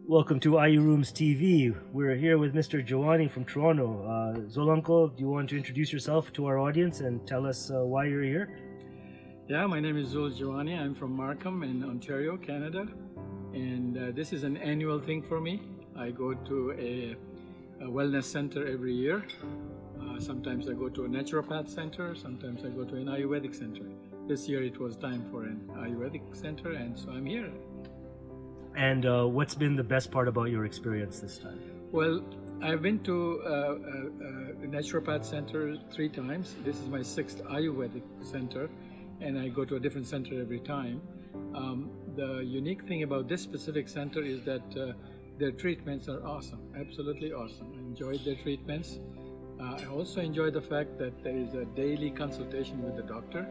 Welcome to Ayurooms TV. We're here with Mr. Jiwani from Toronto. Zul Uncle, do you want to introduce yourself to our audience and tell us why you're here? Yeah, my name is Zul Jiwani. I'm from Markham in Ontario, Canada. And this is an annual thing for me. I go to a wellness center every year. Sometimes I go to a naturopath center. Sometimes I go to an Ayurvedic center. This year it was time for an Ayurvedic center, and so I'm here. And what's been the best part about your experience this time? Well, I've been to a naturopath center 3 times. This is my 6th Ayurvedic center, and I go to a different center every time. The unique thing about this specific center is that their treatments are awesome, absolutely awesome. I enjoyed their treatments. I also enjoy the fact that there is a daily consultation with the doctor,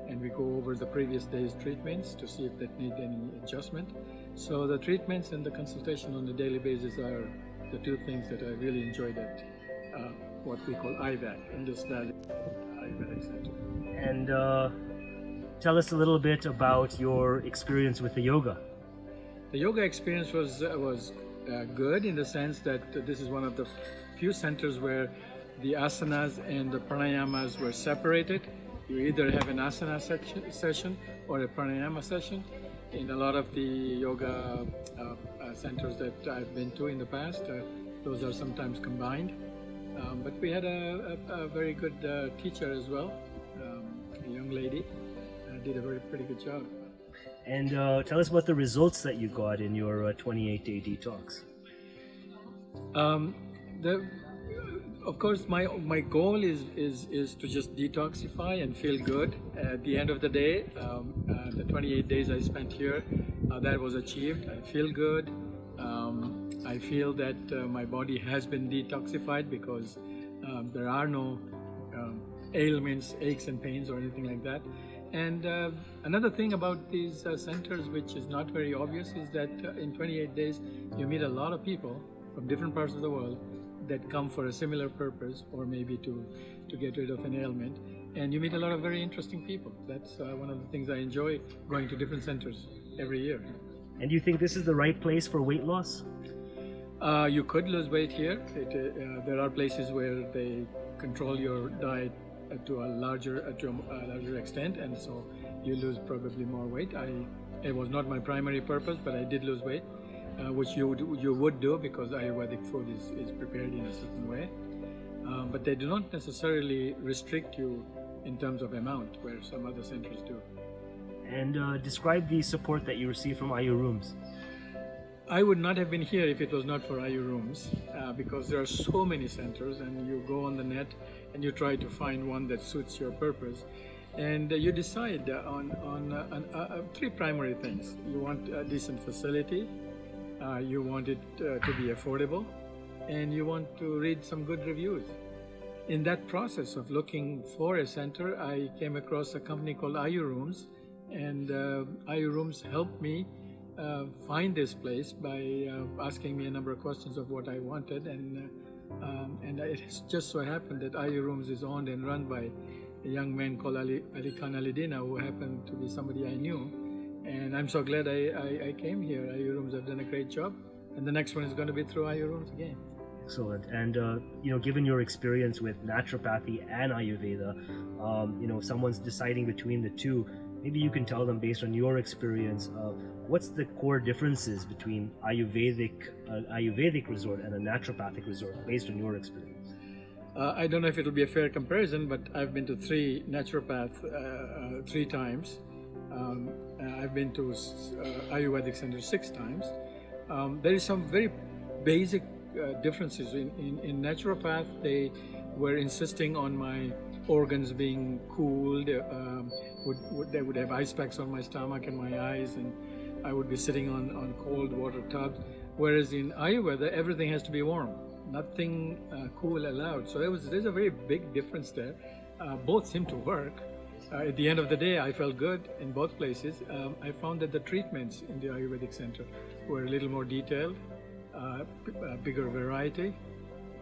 and we go over the previous day's treatments to see if that need any adjustment. So the treatments and the consultation on a daily basis are the 2 things that I really enjoyed at what we call IVAC, Indus Valley Ayurvedic Centre. And tell us a little bit about your experience with the yoga. The yoga experience was good in the sense that this is one of the few centers where the asanas and the pranayamas were separated. You either have an asana session or a pranayama session. In a lot of the yoga centers that I've been to in the past, those are sometimes combined. But we had a very good teacher as well, a young lady, did a pretty good job. And tell us about the results that you got in your 28-day detox. Of course, my goal is to just detoxify and feel good. At the end of the day, the 28 days I spent here, that was achieved. I feel good. I feel that my body has been detoxified because there are no ailments, aches and pains or anything like that. And another thing about these centers, which is not very obvious, is that in 28 days you meet a lot of people from different parts of the world that come for a similar purpose, or maybe to get rid of an ailment, and you meet a lot of very interesting people. That's one of the things I enjoy, going to different centers every year. And do you think this is the right place for weight loss? You could lose weight here. There are places where they control your diet to a larger extent, and so you lose probably more weight. It was not my primary purpose, but I did lose weight. Which you would do because Ayurvedic food is prepared in a certain way. But they do not necessarily restrict you in terms of amount, where some other centers do. And describe the support that you receive from Ayurooms. I would not have been here if it was not for Ayurooms, because there are so many centers, and you go on the net and you try to find one that suits your purpose. And you decide on 3 primary things. You want a decent facility, you want it to be affordable, and you want to read some good reviews. In that process of looking for a center, I came across a company called Ayurooms, and Ayurooms helped me find this place by asking me a number of questions of what I wanted, and it just so happened that Ayurooms is owned and run by a young man called Ali Khan Alidina, who happened to be somebody I knew. And I'm so glad I came here. Ayurooms have done a great job, and the next one is going to be through Ayurooms again. Excellent. And given your experience with naturopathy and Ayurveda, if someone's deciding between the 2, maybe you can tell them, based on your experience, what's the core differences between Ayurvedic resort and a naturopathic resort, based on your experience? I don't know if it'll be a fair comparison, but I've been to 3 naturopath 3 times. I've been to Ayurvedic Centre 6 times. There is some very basic differences. In naturopath, they were insisting on my organs being cooled. They would have ice packs on my stomach and my eyes, and I would be sitting on cold water tubs. Whereas in Ayurveda, everything has to be warm. Nothing cool allowed. So there's a very big difference there. Both seem to work. At the end of the day, I felt good in both places. I found that the treatments in the Ayurvedic Center were a little more detailed, a bigger variety,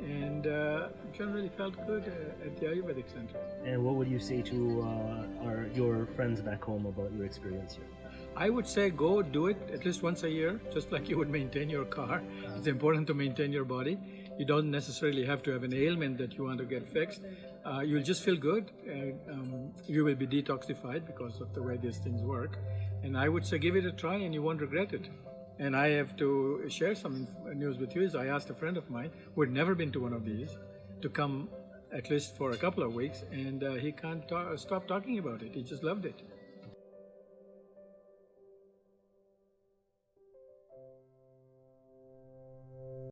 and generally felt good at the Ayurvedic Center. And what would you say to your friends back home about your experience here? I would say go do it at least once a year, just like you would maintain your car. It's important to maintain your body. You don't necessarily have to have an ailment that you want to get fixed. You'll just feel good. You will be detoxified because of the way these things work. And I would say give it a try and you won't regret it. And I have to share some news with you. Is I asked a friend of mine who had never been to one of these to come at least for a couple of weeks, and he can't stop talking about it. He just loved it.